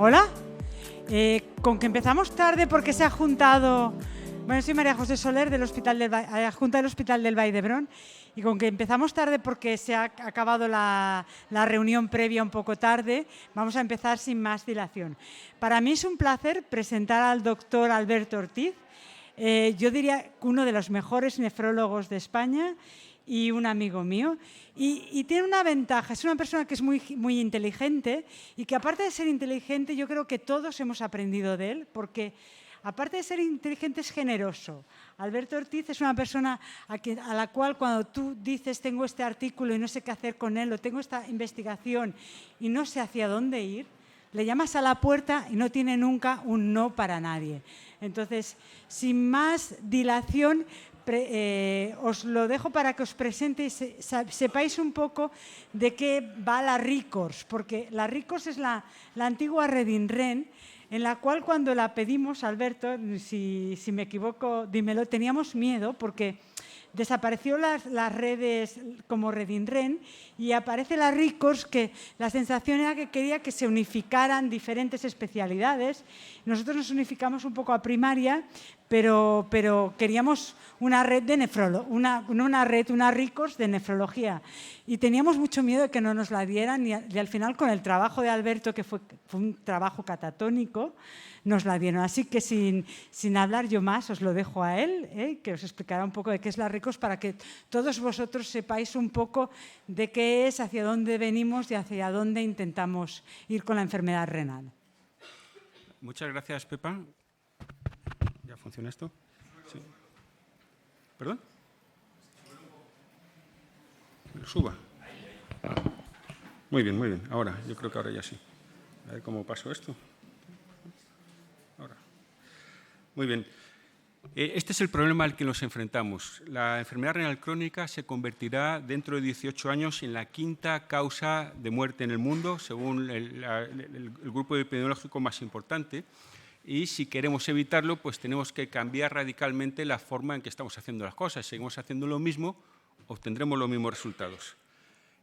Hola. Con que empezamos tarde porque se ha juntado... Bueno, soy María José Soler, adjunta del Hospital del Vall d'Hebron, y con que empezamos tarde porque se ha acabado la reunión previa un poco tarde, vamos a empezar sin más dilación. Para mí es un placer presentar al doctor Alberto Ortiz. Yo diría que uno de los mejores nefrólogos de España y un amigo mío. Y tiene una ventaja, es una persona que es muy inteligente y que, aparte de ser inteligente, yo creo que todos hemos aprendido de él, porque aparte de ser inteligente es generoso. Alberto Ortiz es una persona a la cual, cuando tú dices tengo este artículo y no sé qué hacer con él, o tengo esta investigación y no sé hacia dónde ir, le llamas a la puerta y no tiene nunca un no para nadie. Entonces, sin más dilación, os lo dejo para que os presente y sepáis un poco de qué va la RICORS, porque la RICORS es la antigua Redinren, en la cual, cuando la pedimos, Alberto, si me equivoco, dímelo, teníamos miedo porque desapareció las redes como Redinren y aparece la RICORS, que la sensación era que quería que se unificaran diferentes especialidades. Nosotros nos unificamos un poco a primaria, pero queríamos una red de una RICORS de nefrología. Y teníamos mucho miedo de que no nos la dieran y al final, con el trabajo de Alberto, que fue un trabajo catatónico, nos la dieron. Así que sin hablar yo más, os lo dejo a él, que os explicará un poco de qué es la RICORS, para que todos vosotros sepáis un poco de qué es, hacia dónde venimos y hacia dónde intentamos ir con la enfermedad renal. Muchas gracias, Pepa. ¿Ya funciona esto? Sí. ¿Perdón? Suba. Muy bien, muy bien. Ahora, yo creo que ahora ya sí. A ver cómo paso esto. Ahora. Muy bien. Este es el problema al que nos enfrentamos. La enfermedad renal crónica se convertirá dentro de 18 años en la quinta causa de muerte en el mundo, según el grupo epidemiológico más importante. Y si queremos evitarlo, pues tenemos que cambiar radicalmente la forma en que estamos haciendo las cosas. Si seguimos haciendo lo mismo, obtendremos los mismos resultados.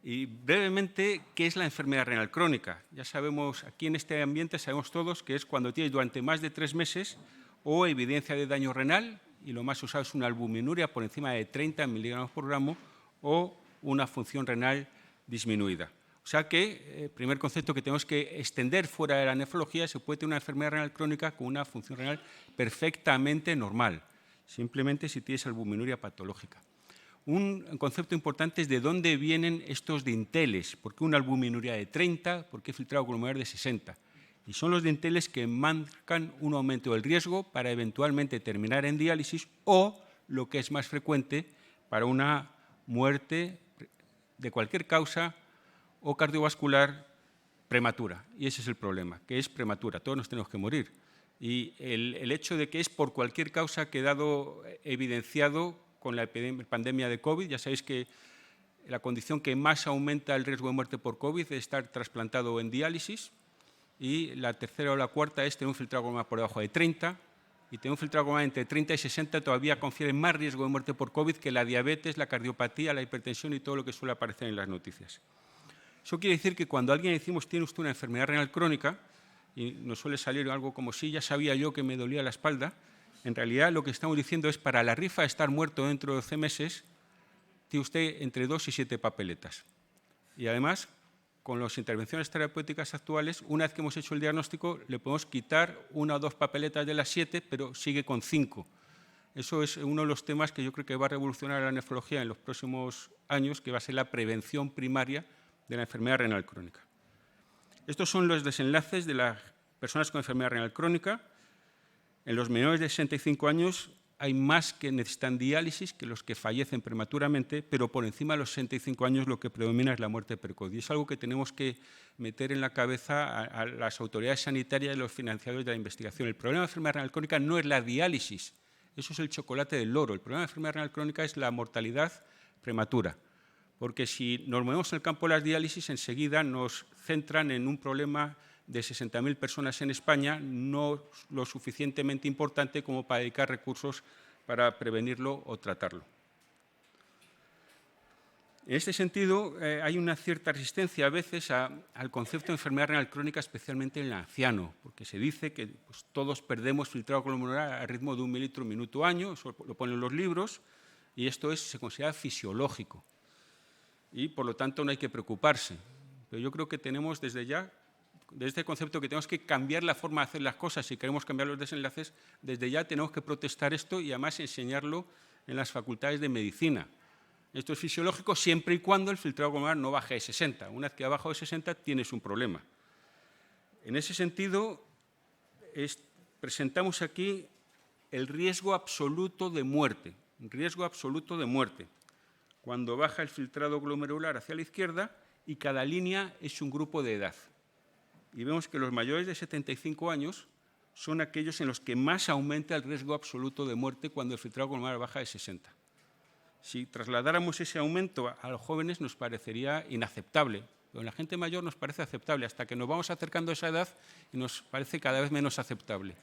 Y brevemente, ¿qué es la enfermedad renal crónica? Ya sabemos, aquí en este ambiente sabemos todos que es cuando tienes durante más de 3 meses o evidencia de daño renal, y lo más usado es una albuminuria por encima de 30 miligramos por gramo, o una función renal disminuida. O sea que, primer concepto que tenemos que extender fuera de la nefrología, se puede tener una enfermedad renal crónica con una función renal perfectamente normal, simplemente si tienes albuminuria patológica. Un concepto importante es de dónde vienen estos dinteles. ¿Por qué una albuminuria de 30? ¿Por qué filtrado glomerular de 60? Y son los dinteles que marcan un aumento del riesgo para eventualmente terminar en diálisis o, lo que es más frecuente, para una muerte de cualquier causa o cardiovascular prematura. Y ese es el problema, que es prematura. Todos nos tenemos que morir. Y el hecho de que es por cualquier causa ha quedado evidenciado con la pandemia de COVID. Ya sabéis que la condición que más aumenta el riesgo de muerte por COVID es estar trasplantado en diálisis, y la tercera o la cuarta es tener un filtrado glomerular por debajo de 30, y tener un filtrado glomerular entre 30 y 60 todavía confiere más riesgo de muerte por COVID que la diabetes, la cardiopatía, la hipertensión y todo lo que suele aparecer en las noticias. Eso quiere decir que cuando a alguien decimos tiene usted una enfermedad renal crónica, y nos suele salir algo como sí, ya sabía yo que me dolía la espalda, en realidad lo que estamos diciendo es, para la rifa de estar muerto dentro de 12 meses, tiene usted entre 2 y 7 papeletas. Y además, con las intervenciones terapéuticas actuales, una vez que hemos hecho el diagnóstico, le podemos quitar 1 o 2 papeletas de las 7, pero sigue con 5. Eso es uno de los temas que yo creo que va a revolucionar la nefrología en los próximos años, que va a ser la prevención primaria de la enfermedad renal crónica. Estos son los desenlaces de las personas con enfermedad renal crónica. En los menores de 65 años hay más que necesitan diálisis que los que fallecen prematuramente, pero por encima de los 65 años lo que predomina es la muerte precoz. Y es algo que tenemos que meter en la cabeza a las autoridades sanitarias y los financiadores de la investigación. El problema de la enfermedad renal crónica no es la diálisis, eso es el chocolate del loro. El problema de la enfermedad renal crónica es la mortalidad prematura, porque si nos movemos en el campo de las diálisis, enseguida nos centran en un problema de 60.000 personas en España, no lo suficientemente importante como para dedicar recursos para prevenirlo o tratarlo. En este sentido, hay una cierta resistencia a veces al concepto de enfermedad renal crónica, especialmente en el anciano, porque se dice que pues, todos perdemos filtrado glomerular al ritmo de 1 mililitro minuto año, eso lo ponen los libros, y esto se considera fisiológico. Y, por lo tanto, no hay que preocuparse. Pero yo creo que tenemos desde ya, desde este concepto que tenemos que cambiar la forma de hacer las cosas, si queremos cambiar los desenlaces, desde ya tenemos que protestar esto y además enseñarlo en las facultades de medicina. Esto es fisiológico siempre y cuando el filtrado glomerular no baje de 60. Una vez que ha bajado de 60 tienes un problema. En ese sentido, presentamos aquí el riesgo absoluto de muerte. Riesgo absoluto de muerte. Cuando baja el filtrado glomerular hacia la izquierda y cada línea es un grupo de edad. Y vemos que los mayores de 75 años son aquellos en los que más aumenta el riesgo absoluto de muerte cuando el filtrado glomerular baja de 60. Si trasladáramos ese aumento a los jóvenes nos parecería inaceptable, pero en la gente mayor nos parece aceptable, hasta que nos vamos acercando a esa edad y nos parece cada vez menos aceptable.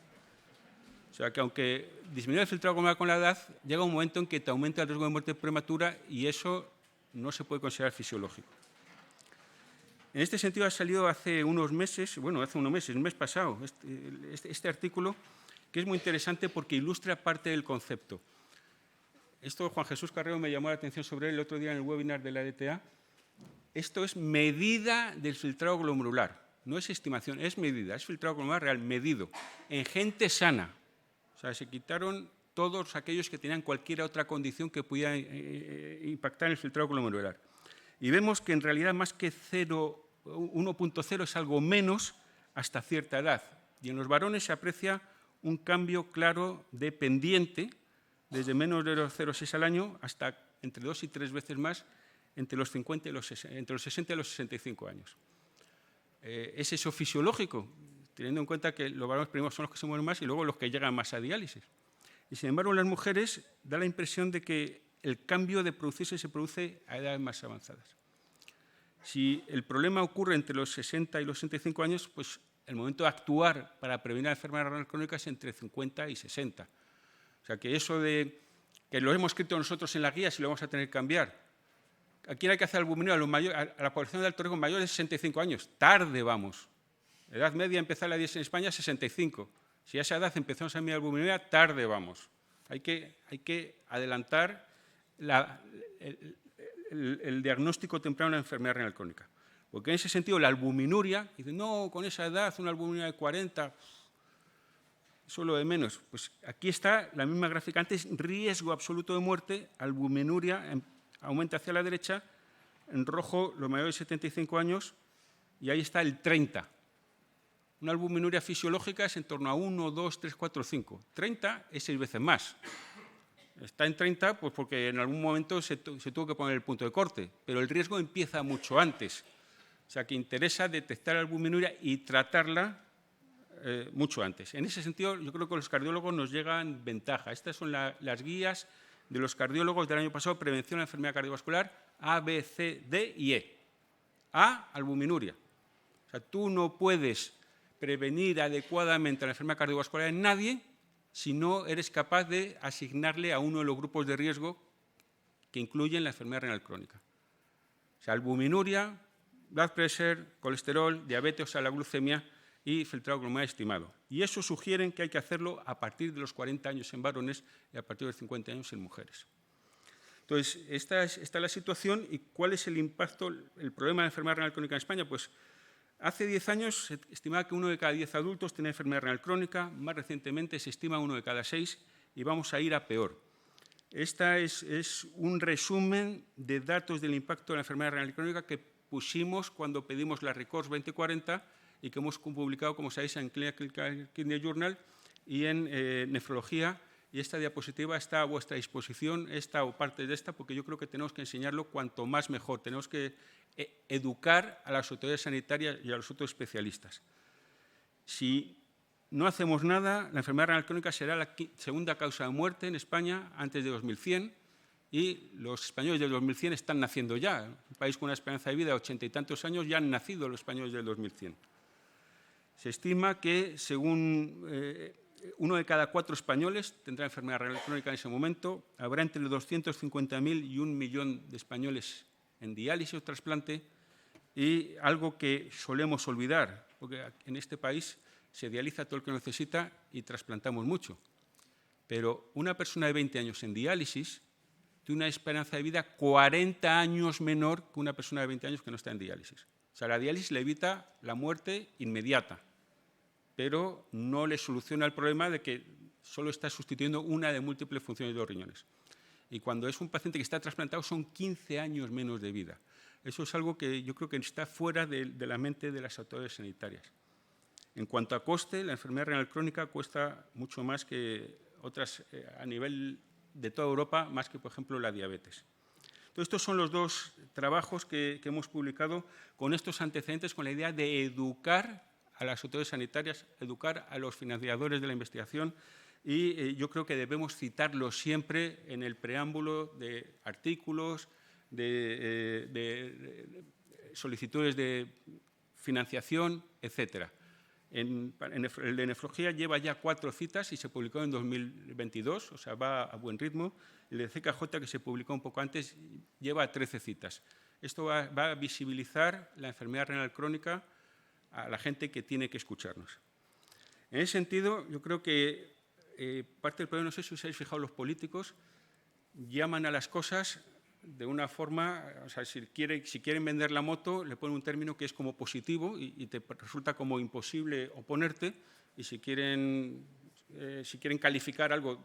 O sea que aunque disminuye el filtrado glomerular con la edad, llega un momento en que te aumenta el riesgo de muerte prematura y eso no se puede considerar fisiológico. En este sentido ha salido hace unos meses, el mes pasado, este artículo, que es muy interesante porque ilustra parte del concepto. Esto Juan Jesús Carrero me llamó la atención sobre él el otro día en el webinar de la EDTA. Esto es medida del filtrado glomerular, no es estimación, es medida, es filtrado glomerular real, medido, en gente sana. O sea, se quitaron todos aquellos que tenían cualquier otra condición que pudiera impactar en el filtrado glomerular. Y vemos que en realidad más que 1.0 es algo menos hasta cierta edad. Y en los varones se aprecia un cambio claro de pendiente, desde menos de 0,06 al año hasta entre 2 y 3 veces más entre los 60 y los 65 años. ¿Es eso fisiológico? Teniendo en cuenta que los varones primero son los que se mueren más y luego los que llegan más a diálisis. Y sin embargo, en las mujeres da la impresión de que el cambio de producirse se produce a edades más avanzadas. Si el problema ocurre entre los 60 y los 65 años, pues el momento de actuar para prevenir la enfermedad renal crónica es entre 50 y 60. O sea, que eso de que lo hemos escrito nosotros en la guía, si lo vamos a tener que cambiar. ¿A quién hay que hacer albuminura? A la población de alto riesgo mayores de 65 años. Tarde vamos. Edad media empezar la diálisis en España 65. Si a esa edad empezamos a mirar albuminura, tarde vamos. Hay que adelantar el diagnóstico temprano de la enfermedad renal crónica. Porque en ese sentido la albuminuria, dicen, no, con esa edad, una albuminuria de 40, eso es lo de menos. Pues aquí está la misma gráfica antes, riesgo absoluto de muerte, albuminuria aumenta hacia la derecha, en rojo los mayores de 75 años y ahí está el 30. Una albuminuria fisiológica es en torno a 1, 2, 3, 4, 5. 30 es 6 veces más. Está en 30 pues porque en algún momento se tuvo que poner el punto de corte, pero el riesgo empieza mucho antes. O sea que interesa detectar albuminuria y tratarla mucho antes. En ese sentido, yo creo que los cardiólogos nos llegan ventaja. Estas son las guías de los cardiólogos del año pasado, prevención de la enfermedad cardiovascular, A, B, C, D y E. A, albuminuria. O sea, tú no puedes prevenir adecuadamente la enfermedad cardiovascular en nadie si no eres capaz de asignarle a uno de los grupos de riesgo que incluyen la enfermedad renal crónica. O sea, albuminuria, blood pressure, colesterol, diabetes, o sea, la glucemia y filtrado glomerular estimado. Y eso sugieren que hay que hacerlo a partir de los 40 años en varones y a partir de los 50 años en mujeres. Entonces, esta es la situación y ¿cuál es el impacto, el problema de la enfermedad renal crónica en España? Pues hace 10 años se estimaba que 1 de cada 10 adultos tenía enfermedad renal crónica, más recientemente se estima 1 de cada 6 y vamos a ir a peor. Esta es un resumen de datos del impacto de la enfermedad renal crónica que pusimos cuando pedimos la RECORS 2040 y que hemos publicado, como sabéis, en Clinical Kidney Journal y en nefrología. Y esta diapositiva está a vuestra disposición, esta o parte de esta, porque yo creo que tenemos que enseñarlo cuanto más mejor. Tenemos que educar a las autoridades sanitarias y a los otros especialistas. Si no hacemos nada, la enfermedad renal crónica será la segunda causa de muerte en España antes de 2100 y los españoles del 2100 están naciendo ya. Un país con una esperanza de vida de 80 y tantos años ya han nacido los españoles del 2100. Se estima que, según 1 de cada 4 españoles tendrá enfermedad renal crónica en ese momento, habrá entre 250.000 y 1 millón de españoles en diálisis o trasplante, y algo que solemos olvidar, porque en este país se dializa todo el que necesita y trasplantamos mucho. Pero una persona de 20 años en diálisis tiene una esperanza de vida 40 años menor que una persona de 20 años que no está en diálisis. O sea, la diálisis le evita la muerte inmediata, pero no le soluciona el problema de que solo está sustituyendo una de múltiples funciones de los riñones. Y cuando es un paciente que está trasplantado son 15 años menos de vida. Eso es algo que yo creo que está fuera de la mente de las autoridades sanitarias. En cuanto a coste, la enfermedad renal crónica cuesta mucho más que otras a nivel de toda Europa, más que, por ejemplo, la diabetes. Entonces, estos son los dos trabajos que hemos publicado con estos antecedentes, con la idea de educar a las autoridades sanitarias, educar a los financiadores de la investigación, y yo creo que debemos citarlos siempre en el preámbulo de artículos, de solicitudes de financiación, etcétera. El de nefrología lleva ya 4 citas y se publicó en 2022, o sea, va a buen ritmo. El de CKJ, que se publicó un poco antes, lleva 13 citas. Esto va a visibilizar la enfermedad renal crónica a la gente que tiene que escucharnos. En ese sentido, yo creo que parte del problema, no sé si os habéis fijado, los políticos llaman a las cosas de una forma, o sea, si quieren vender la moto, le ponen un término que es como positivo y te resulta como imposible oponerte, y si quieren calificar algo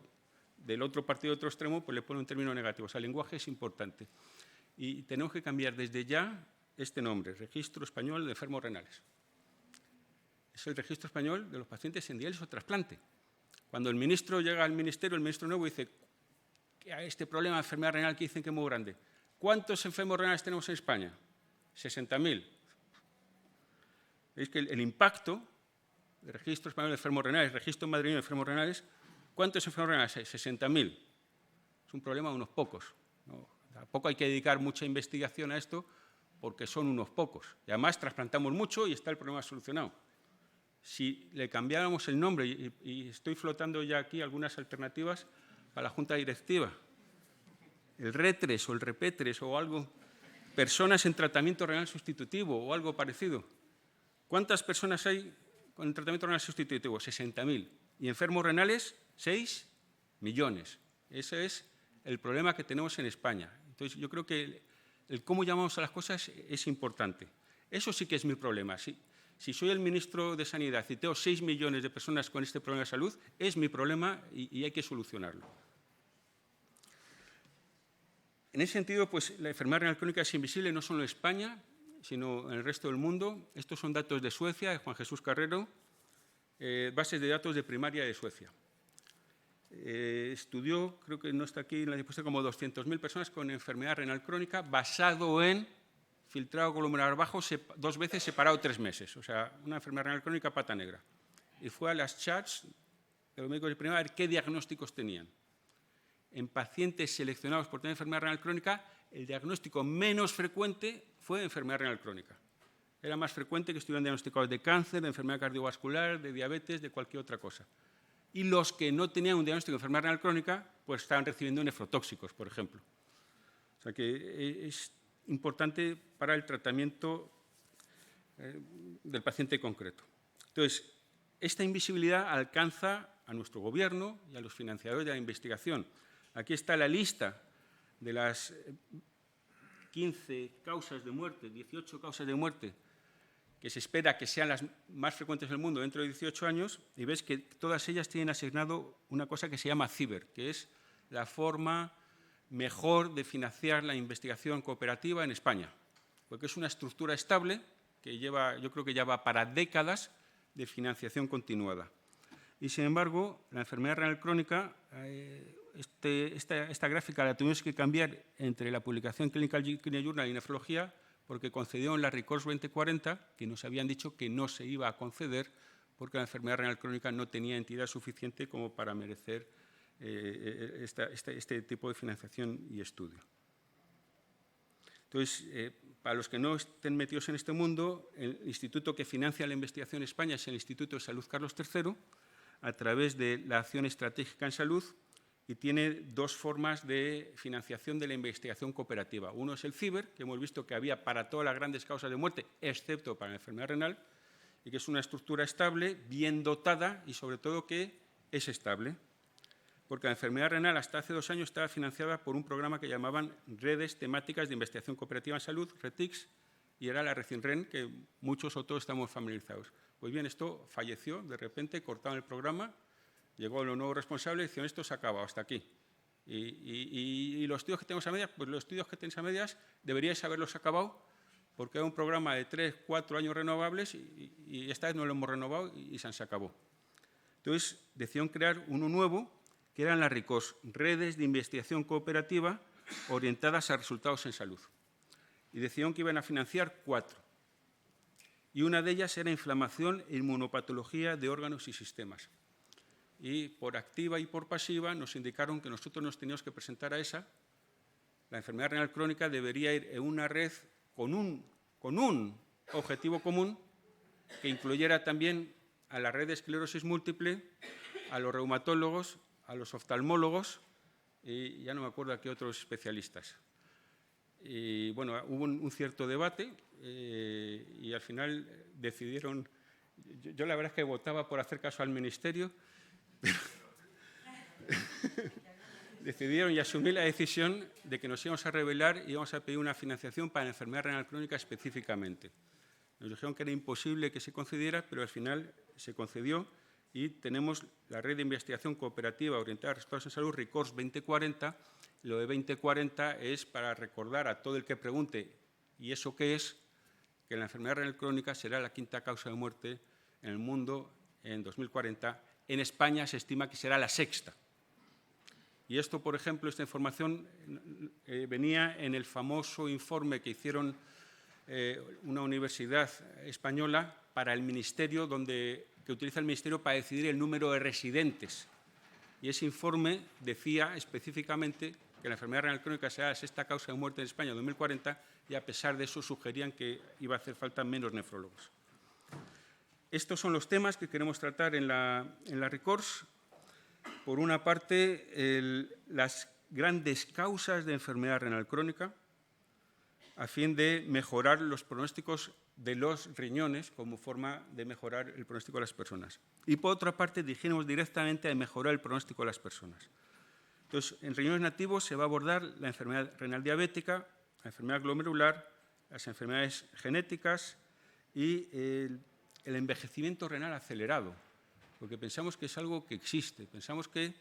del otro partido, de otro extremo, pues le ponen un término negativo. O sea, el lenguaje es importante. Y tenemos que cambiar desde ya este nombre, Registro Español de Enfermos Renales. Es el registro español de los pacientes en diálisis o trasplante. Cuando el ministro llega al ministerio, el ministro nuevo dice: este problema de enfermedad renal que dicen que es muy grande. ¿Cuántos enfermos renales tenemos en España? 60.000. Veis que el impacto del Registro Español de Enfermos Renales, Registro Madrileño de Enfermos Renales, ¿cuántos enfermos renales hay? 60.000. Es un problema de unos pocos, ¿no? Tampoco hay que dedicar mucha investigación a esto porque son unos pocos. Y además trasplantamos mucho y está el problema solucionado. Si le cambiáramos el nombre, y estoy flotando ya aquí algunas alternativas para la Junta Directiva, el RETRES o el REPETRES o algo, personas en tratamiento renal sustitutivo o algo parecido. ¿Cuántas personas hay con el tratamiento renal sustitutivo? 60.000. Y enfermos renales, 6 millones. Ese es el problema que tenemos en España. Entonces, yo creo que el cómo llamamos a las cosas es importante. Eso sí que es mi problema. Si soy el ministro de Sanidad y tengo 6 millones de personas con este problema de salud, es mi problema y hay que solucionarlo. En ese sentido, pues, la enfermedad renal crónica es invisible no solo en España, sino en el resto del mundo. Estos son datos de Suecia, de Juan Jesús Carrero, bases de datos de primaria de Suecia. Estudió, creo que no está aquí en la diapositiva, como 200.000 personas con enfermedad renal crónica basado en filtrado glomerular bajo 2 veces separado 3 meses. O sea, una enfermedad renal crónica pata negra. Y fue a las chats de los médicos de primaria a ver qué diagnósticos tenían. En pacientes seleccionados por tener enfermedad renal crónica, el diagnóstico menos frecuente fue enfermedad renal crónica. Era más frecuente que estuvieran diagnosticados de cáncer, de enfermedad cardiovascular, de diabetes, de cualquier otra cosa. Y los que no tenían un diagnóstico de enfermedad renal crónica, pues estaban recibiendo nefrotóxicos, por ejemplo. O sea que es importante para el tratamiento del paciente concreto. Entonces, esta invisibilidad alcanza a nuestro gobierno y a los financiadores de la investigación. Aquí está la lista de las 15 causas de muerte, 18 causas de muerte, que se espera que sean las más frecuentes del mundo dentro de 18 años, y ves que todas ellas tienen asignado una cosa que se llama CIBER, que es la forma mejor de financiar la investigación cooperativa en España, porque es una estructura estable que yo creo que ya va para décadas de financiación continuada. Y, sin embargo, la enfermedad renal crónica, esta gráfica la tuvimos que cambiar entre la publicación Clinical Journal y nefrología, porque concedieron la RECORS 2040, que nos habían dicho que no se iba a conceder porque la enfermedad renal crónica no tenía entidad suficiente como para merecer este tipo de financiación y estudio. Entonces, para los que no estén metidos en este mundo, el instituto que financia la investigación en España es el Instituto de Salud Carlos III, a través de la Acción Estratégica en Salud, y tiene dos formas de financiación de la investigación cooperativa. Uno es el CIBER, que hemos visto que había para todas las grandes causas de muerte, excepto para la enfermedad renal, y que es una estructura estable, bien dotada y, sobre todo, que es estable. Porque la enfermedad renal hasta hace 2 años estaba financiada por un programa que llamaban Redes Temáticas de Investigación Cooperativa en Salud, RETICS, y era la RECINREN, que muchos o todos estamos familiarizados. Pues bien, esto falleció, de repente cortaron el programa, llegó los nuevos responsables y dijeron, esto se ha acabado, hasta aquí. Y los estudios que tenemos a medias, pues los estudios que tenéis a medias deberíais haberlos acabado, porque era un programa de 3, 4 años renovables y esta vez no lo hemos renovado y se acabó. Entonces, decidieron crear uno nuevo, que eran las RICOS, Redes de Investigación Cooperativa orientadas a resultados en salud. Y decidieron que iban a financiar 4. Y una de ellas era inflamación e inmunopatología de órganos y sistemas. Y por activa y por pasiva nos indicaron que nosotros nos teníamos que presentar a esa. La enfermedad renal crónica debería ir en una red con un objetivo común que incluyera también a la red de esclerosis múltiple, a los reumatólogos, a los oftalmólogos y ya no me acuerdo a qué otros especialistas. Y bueno, hubo un cierto debate y al final decidieron, yo la verdad es que votaba por hacer caso al Ministerio, pero decidieron y asumí la decisión de que nos íbamos a revelar y íbamos a pedir una financiación para la enfermedad renal crónica específicamente. Nos dijeron que era imposible que se concediera, pero al final se concedió y tenemos la red de investigación cooperativa orientada a resultados en salud, RICORS 2040. Lo de 2040 es para recordar a todo el que pregunte, ¿y eso qué es? Que la enfermedad renal crónica será la 5ª causa de muerte en el mundo en 2040. En España se estima que será la 6ª. Y esto, por ejemplo, esta información venía en el famoso informe que hicieron una universidad española para el Ministerio, que utiliza el Ministerio para decidir el número de residentes. Y ese informe decía específicamente que la enfermedad renal crónica será la 6ª causa de muerte en España en 2040 y a pesar de eso sugerían que iba a hacer falta menos nefrólogos. Estos son los temas que queremos tratar en la RICORS. Por una parte, las grandes causas de enfermedad renal crónica, a fin de mejorar los pronósticos de los riñones como forma de mejorar el pronóstico de las personas. Y por otra parte, dirigimos directamente a mejorar el pronóstico de las personas. Entonces, en riñones nativos se va a abordar la enfermedad renal diabética, la enfermedad glomerular, las enfermedades genéticas y el envejecimiento renal acelerado, porque pensamos que es algo que existe. Pensamos que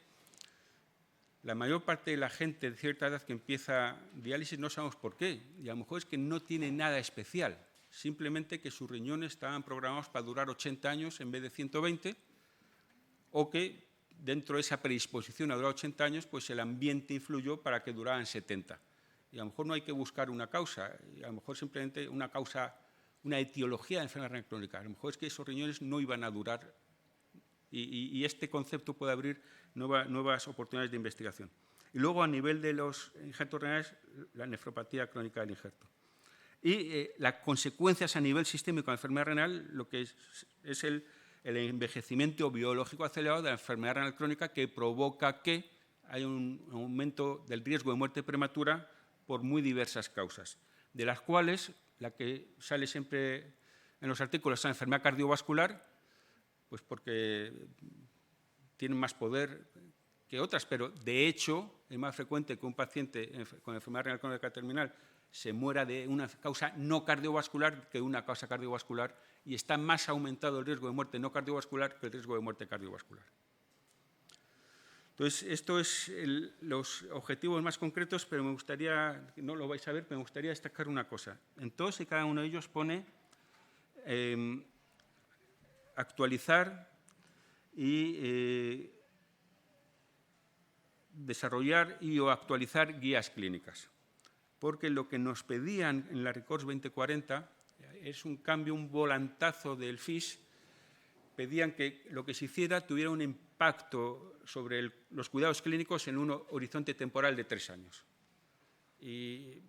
la mayor parte de la gente de cierta edad que empieza diálisis no sabemos por qué, y a lo mejor es que no tiene nada especial, simplemente que sus riñones estaban programados para durar 80 años en vez de 120, o que dentro de esa predisposición a durar 80 años, pues el ambiente influyó para que duraran 70. Y a lo mejor no hay que buscar una causa, y a lo mejor simplemente una causa, una etiología de enfermedad renal crónica. A lo mejor es que esos riñones no iban a durar y este concepto puede abrir nuevas oportunidades de investigación. Y luego, a nivel de los injertos renales, la nefropatía crónica del injerto. Y las consecuencias a nivel sistémico de la enfermedad renal, lo que es el envejecimiento biológico acelerado de la enfermedad renal crónica que provoca que haya un aumento del riesgo de muerte prematura por muy diversas causas, de las cuales la que sale siempre en los artículos es la enfermedad cardiovascular, pues porque tienen más poder que otras, pero de hecho es más frecuente que un paciente con enfermedad renal crónica terminal se muera de una causa no cardiovascular que de una causa cardiovascular y está más aumentado el riesgo de muerte no cardiovascular que el riesgo de muerte cardiovascular. Entonces, esto es los objetivos más concretos, pero me gustaría, no lo vais a ver, pero me gustaría destacar una cosa. En todos y cada uno de ellos pone actualizar y desarrollar o actualizar guías clínicas. Porque lo que nos pedían en la RICORS 2040 es un cambio, un volantazo del FIS. Pedían que lo que se hiciera tuviera un impacto sobre los cuidados clínicos en un horizonte temporal de 3 años. Y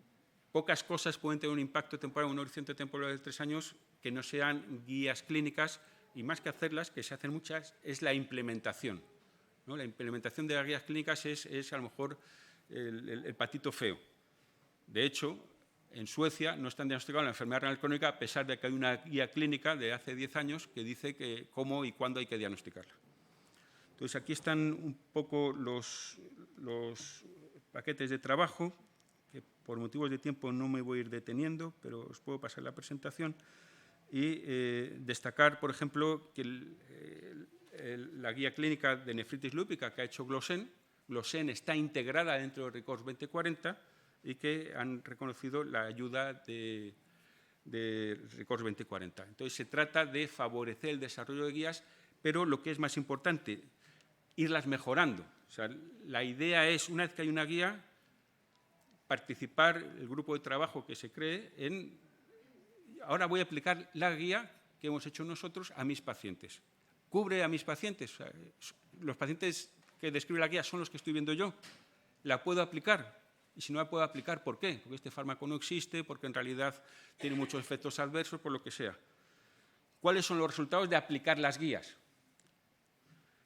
pocas cosas pueden tener un impacto temporal en un horizonte temporal de 3 años que no sean guías clínicas, y más que hacerlas, que se hacen muchas, es la implementación. ¿no? La implementación de las guías clínicas es a lo mejor el patito feo. De hecho, en Suecia no están diagnosticados la enfermedad renal crónica a pesar de que hay una guía clínica de hace 10 años que dice cómo y cuándo hay que diagnosticarla. Entonces, aquí están un poco los paquetes de trabajo, que por motivos de tiempo no me voy a ir deteniendo, pero os puedo pasar la presentación. Y destacar, por ejemplo, que la guía clínica de nefritis lúpica que ha hecho Glosen está integrada dentro de RECORST 2040 y que han reconocido la ayuda de RECORST 2040. Entonces, se trata de favorecer el desarrollo de guías, pero lo que es más importante, irlas mejorando. O sea, la idea es, una vez que hay una guía, participar el grupo de trabajo que se cree en... Ahora voy a aplicar la guía que hemos hecho nosotros a mis pacientes. ¿Cubre a mis pacientes? O sea, los pacientes que describe la guía son los que estoy viendo yo. ¿La puedo aplicar? Y si no la puedo aplicar, ¿por qué? Porque este fármaco no existe, porque en realidad tiene muchos efectos adversos, por lo que sea. ¿Cuáles son los resultados de aplicar las guías?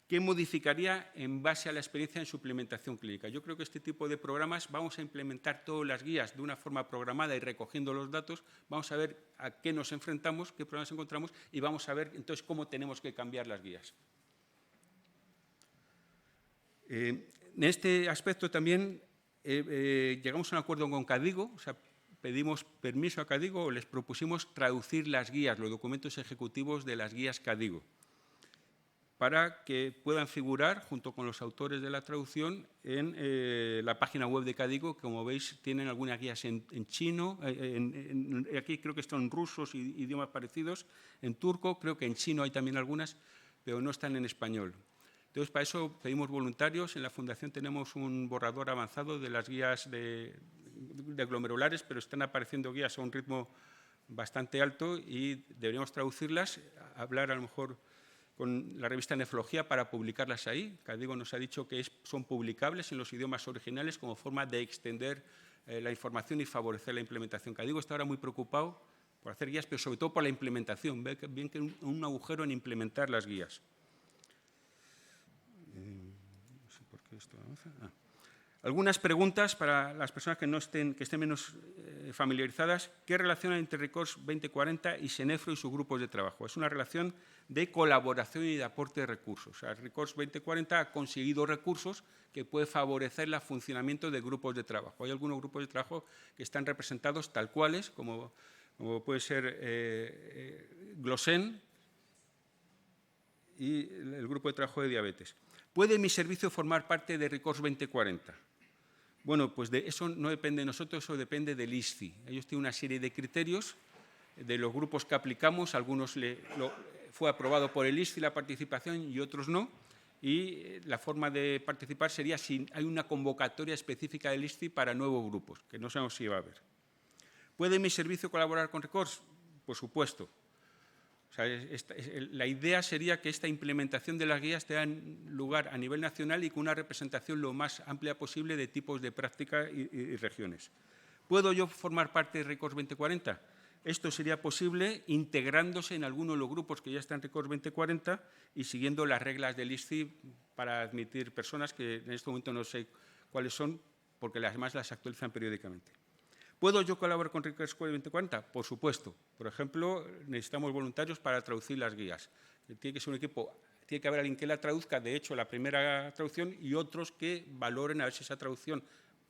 ¿Qué modificaría en base a la experiencia en suplementación clínica? Yo creo que este tipo de programas vamos a implementar todas las guías de una forma programada y recogiendo los datos, vamos a ver a qué nos enfrentamos, qué problemas encontramos y vamos a ver entonces cómo tenemos que cambiar las guías. En este aspecto también llegamos a un acuerdo con KDIGO, o sea, pedimos permiso a KDIGO o les propusimos traducir las guías, los documentos ejecutivos de las guías KDIGO, para que puedan figurar, junto con los autores de la traducción, en la página web de KDIGO, que como veis tienen algunas guías en chino, aquí creo que están rusos y idiomas parecidos, en turco, creo que en chino hay también algunas, pero no están en español. Entonces, para eso pedimos voluntarios. En la Fundación tenemos un borrador avanzado de las guías de glomerulares, pero están apareciendo guías a un ritmo bastante alto y deberíamos traducirlas, hablar a lo mejor con la revista Nefrología para publicarlas ahí. KDIGO nos ha dicho que son publicables en los idiomas originales como forma de extender la información y favorecer la implementación. KDIGO está ahora muy preocupado por hacer guías, pero sobre todo por la implementación. Ven que hay un agujero en implementar las guías. No sé por qué esto avanza. Algunas preguntas para las personas que estén menos familiarizadas. ¿Qué relación hay entre RECORST 2040 y SENEFRO y sus grupos de trabajo? Es una relación de colaboración y de aporte de recursos. O sea, RECORST 2040 ha conseguido recursos que pueden favorecer el funcionamiento de grupos de trabajo. Hay algunos grupos de trabajo que están representados tal cuales, como puede ser Glosen y el grupo de trabajo de diabetes. ¿Puede mi servicio formar parte de RECORST 2040? Bueno, pues de eso no depende de nosotros, eso depende del ISCI. Ellos tienen una serie de criterios de los grupos que aplicamos, algunos fue aprobado por el ISCI la participación y otros no, y la forma de participar sería si hay una convocatoria específica del ISCI para nuevos grupos, que no sabemos si va a haber. ¿Puede mi servicio colaborar con RECORST? Por supuesto. O sea, la idea sería que esta implementación de las guías tenga lugar a nivel nacional y con una representación lo más amplia posible de tipos de práctica y regiones. ¿Puedo yo formar parte de RECORST 2040? Esto sería posible integrándose en alguno de los grupos que ya están en RECORST 2040 y siguiendo las reglas del ISCI para admitir personas que en este momento no sé cuáles son, porque además las actualizan periódicamente. ¿Puedo yo colaborar con RECORST 2040? Por supuesto. Por ejemplo, necesitamos voluntarios para traducir las guías. Tiene que ser un equipo, tiene que haber alguien que la traduzca, de hecho, la primera traducción, y otros que valoren a ver si esa traducción,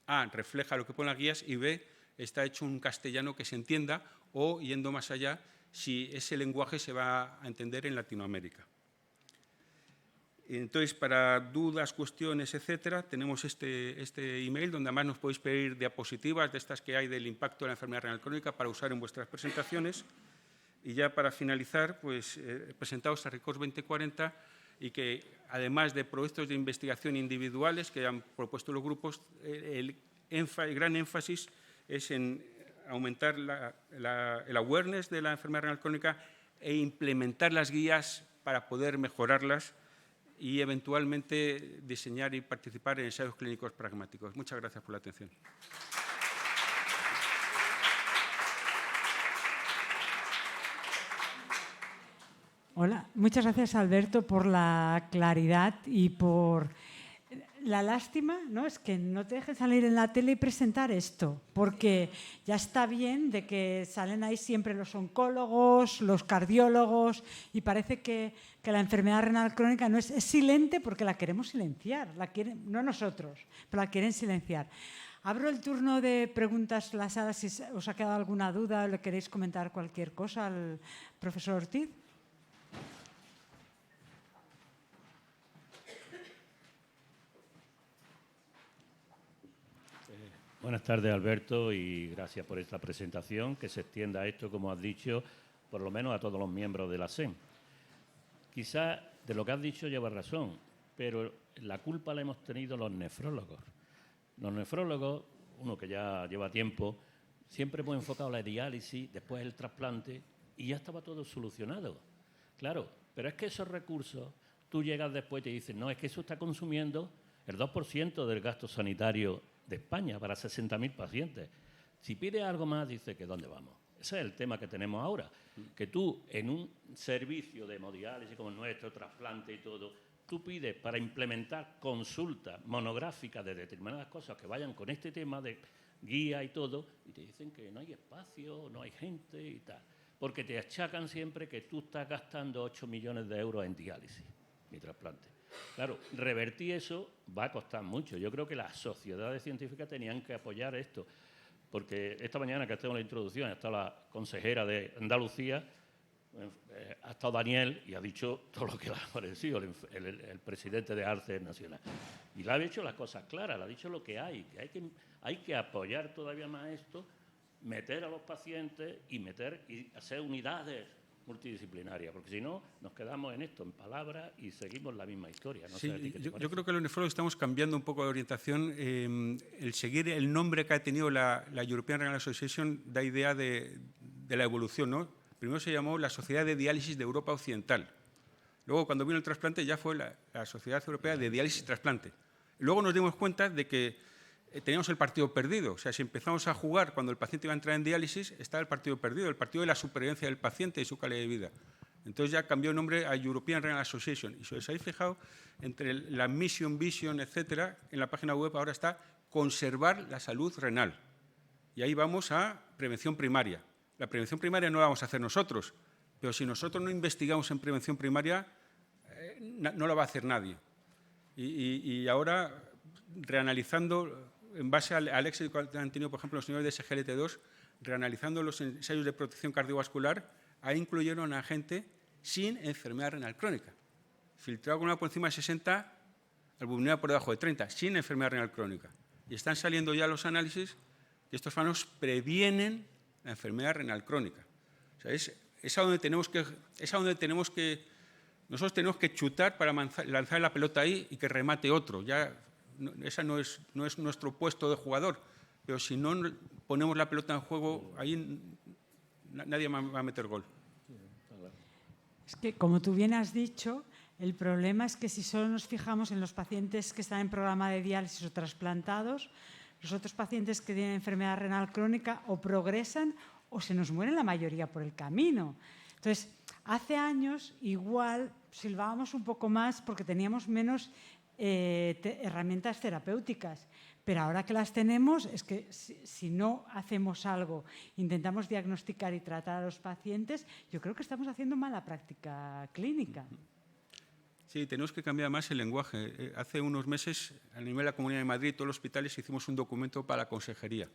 A, refleja lo que ponen las guías, y B, está hecho un castellano que se entienda, o, yendo más allá, si ese lenguaje se va a entender en Latinoamérica. Entonces, para dudas, cuestiones, etcétera, tenemos este email donde además nos podéis pedir diapositivas de estas que hay del impacto de la enfermedad renal crónica para usar en vuestras presentaciones. Y ya para finalizar, pues presentaos a RECORST 2040 y que además de proyectos de investigación individuales que han propuesto los grupos, el gran énfasis es en aumentar el awareness de la enfermedad renal crónica e implementar las guías para poder mejorarlas y eventualmente diseñar y participar en ensayos clínicos pragmáticos. Muchas gracias por la atención. Hola, muchas gracias Alberto por la claridad y por la lástima, ¿no? Es que no te dejen salir en la tele y presentar esto, porque ya está bien de que salen ahí siempre los oncólogos, los cardiólogos, y parece que la enfermedad renal crónica no es silente porque la queremos silenciar, no nosotros, pero la quieren silenciar. Abro el turno de preguntas a la sala si os ha quedado alguna duda o le queréis comentar cualquier cosa al profesor Ortiz. Buenas tardes, Alberto, y gracias por esta presentación, que se extienda esto, como has dicho, por lo menos a todos los miembros de la SEM. Quizás de lo que has dicho llevas razón, pero la culpa la hemos tenido los nefrólogos. Los nefrólogos, uno que ya lleva tiempo, siempre hemos enfocado la diálisis, después el trasplante, y ya estaba todo solucionado. Claro, pero es que esos recursos, tú llegas después y te dicen, no, es que eso está consumiendo el 2% del gasto sanitario de España para 60.000 pacientes. Si pides algo más, dice que ¿dónde vamos? Ese es el tema que tenemos ahora. Que tú, en un servicio de hemodiálisis como el nuestro, trasplante y todo, tú pides para implementar consultas monográficas de determinadas cosas que vayan con este tema de guía y todo, y te dicen que no hay espacio, no hay gente y tal. Porque te achacan siempre que tú estás gastando 8 millones de euros en diálisis y trasplante. Claro, revertir eso va a costar mucho. Yo creo que las sociedades científicas tenían que apoyar esto, porque esta mañana que tengo la introducción, ha estado la consejera de Andalucía, ha estado Daniel y ha dicho todo lo que le ha parecido, el presidente de Arces Nacional. Y le ha dicho las cosas claras, le ha dicho lo que hay que apoyar todavía más esto, meter a los pacientes y hacer unidades multidisciplinaria, porque si no nos quedamos en esto, en palabras, y seguimos la misma historia. No sí, sé, yo creo que los nefrólogos estamos cambiando un poco de orientación. El seguir el nombre que ha tenido la European Renal Association da idea de la evolución, ¿no? Primero se llamó la Sociedad de Diálisis de Europa Occidental. Luego, cuando vino el trasplante, ya fue la Sociedad Europea de Diálisis y Trasplante. Luego nos dimos cuenta de que teníamos el partido perdido. O sea, si empezamos a jugar cuando el paciente iba a entrar en diálisis, estaba el partido perdido, el partido de la supervivencia del paciente y su calidad de vida. Entonces ya cambió el nombre a European Renal Association. Y si os habéis fijado, entre la mission, vision, etcétera, en la página web ahora está conservar la salud renal. Y ahí vamos a prevención primaria. La prevención primaria no la vamos a hacer nosotros, pero si nosotros no investigamos en prevención primaria, no la va a hacer nadie. Y ahora, reanalizando, en base al éxito que han tenido, por ejemplo, los señores de SGLT2, reanalizando los ensayos de protección cardiovascular, ahí incluyeron a gente sin enfermedad renal crónica, filtrado con una por encima de 60, albuminura por debajo de 30, sin enfermedad renal crónica. Y están saliendo ya los análisis que estos fármacos previenen la enfermedad renal crónica. O sea, es a donde tenemos que nosotros tenemos que chutar para lanzar la pelota ahí y que remate otro. Ya, esa no es nuestro puesto de jugador, pero si no ponemos la pelota en juego, ahí nadie va a meter gol. Es que, como tú bien has dicho, el problema es que si solo nos fijamos en los pacientes que están en programa de diálisis o trasplantados, los otros pacientes que tienen enfermedad renal crónica o progresan o se nos mueren la mayoría por el camino. Entonces, hace años igual silbábamos un poco más porque teníamos menos herramientas terapéuticas, pero ahora que las tenemos, es que si no hacemos algo, intentamos diagnosticar y tratar a los pacientes, yo creo que estamos haciendo mala práctica clínica. Sí, tenemos que cambiar más el lenguaje. Hace unos meses, a nivel de la Comunidad de Madrid, todos los hospitales hicimos un documento para la consejería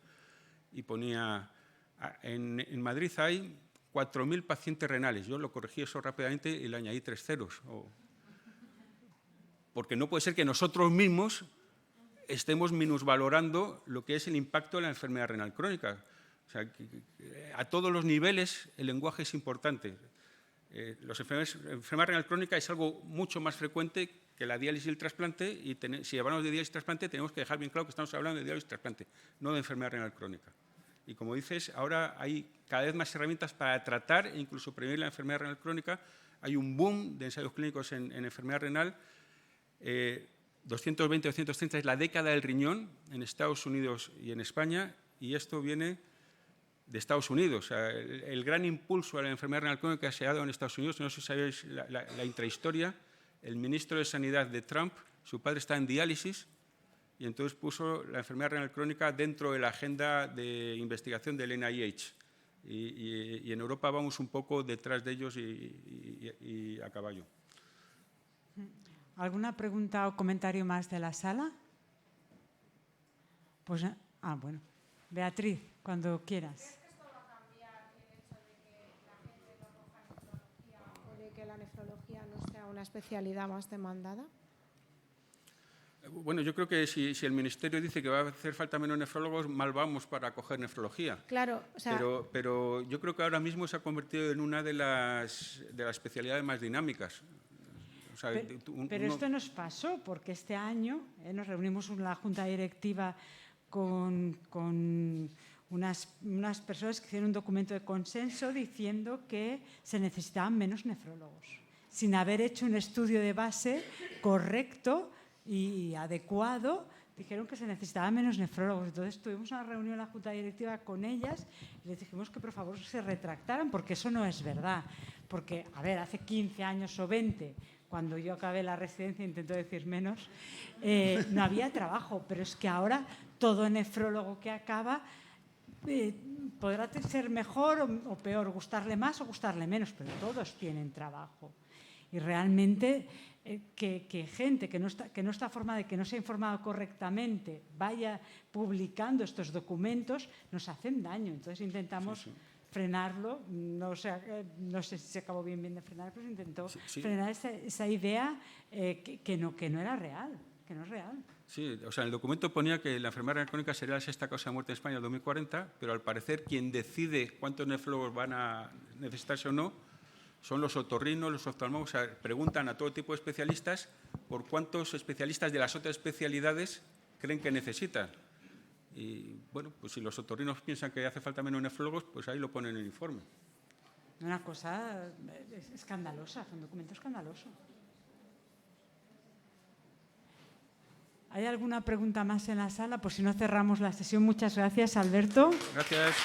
y ponía, en Madrid hay 4.000 pacientes renales. Yo lo corregí eso rápidamente y le añadí 3 ceros. Porque no puede ser que nosotros mismos estemos minusvalorando lo que es el impacto de la enfermedad renal crónica. O sea, a todos los niveles el lenguaje es importante. La enfermedad renal crónica es algo mucho más frecuente que la diálisis y el trasplante, y si hablamos de diálisis y trasplante tenemos que dejar bien claro que estamos hablando de diálisis y trasplante, no de enfermedad renal crónica. Y como dices, ahora hay cada vez más herramientas para tratar e incluso prevenir la enfermedad renal crónica. Hay un boom de ensayos clínicos en enfermedad renal. 220-230 es la década del riñón en Estados Unidos y en España, y esto viene Estados Unidos. O sea, el gran impulso a la enfermedad renal crónica se ha dado en Estados Unidos. No sé si sabéis la intrahistoria. El ministro de Sanidad de Trump, su padre está en diálisis y entonces puso la enfermedad renal crónica dentro de la agenda de investigación del NIH. Y en Europa vamos un poco detrás de ellos y a caballo. ¿Alguna pregunta o comentario más de la sala? Pues, bueno. Beatriz, cuando quieras. ¿Crees que esto va a cambiar el hecho de que la gente no coja nefrología o de que la nefrología no sea una especialidad más demandada? Bueno, yo creo que si el Ministerio dice que va a hacer falta menos nefrólogos, mal vamos para coger nefrología. Claro, o sea… Pero yo creo que ahora mismo se ha convertido en una de las especialidades más dinámicas. O sea, pero esto nos pasó porque este año nos reunimos en la Junta Directiva con unas personas que hicieron un documento de consenso diciendo que se necesitaban menos nefrólogos, sin haber hecho un estudio de base correcto y adecuado. Dijeron que se necesitaban menos nefrólogos. Entonces tuvimos una reunión en la Junta Directiva con ellas y les dijimos que por favor se retractaran porque eso no es verdad. Porque, a ver, hace 15 años o 20, cuando yo acabé la residencia, intento decir menos, no había trabajo, pero es que ahora todo nefrólogo que acaba podrá ser mejor o peor, gustarle más o gustarle menos, pero todos tienen trabajo. Y realmente que gente que no está formada y que no se ha informado correctamente vaya publicando estos documentos nos hacen daño. Entonces intentamos frenarlo. No sé si se acabó bien de frenar, pero se intentó frenar esa idea que no era real, que no es real. Sí, o sea, en el documento ponía que la enfermedad renal crónica sería la sexta causa de muerte en España en 2040, pero al parecer quien decide cuántos nefrólogos van a necesitarse o no son los otorrinos, los oftalmólogos. O sea, preguntan a todo tipo de especialistas por cuántos especialistas de las otras especialidades creen que necesitan. Y bueno, pues si los otorrinos piensan que hace falta menos nefrólogos, pues ahí lo ponen en el informe. Una cosa escandalosa, un documento escandaloso. ¿Hay alguna pregunta más en la sala? Pues si no, cerramos la sesión. Muchas gracias, Alberto. Gracias.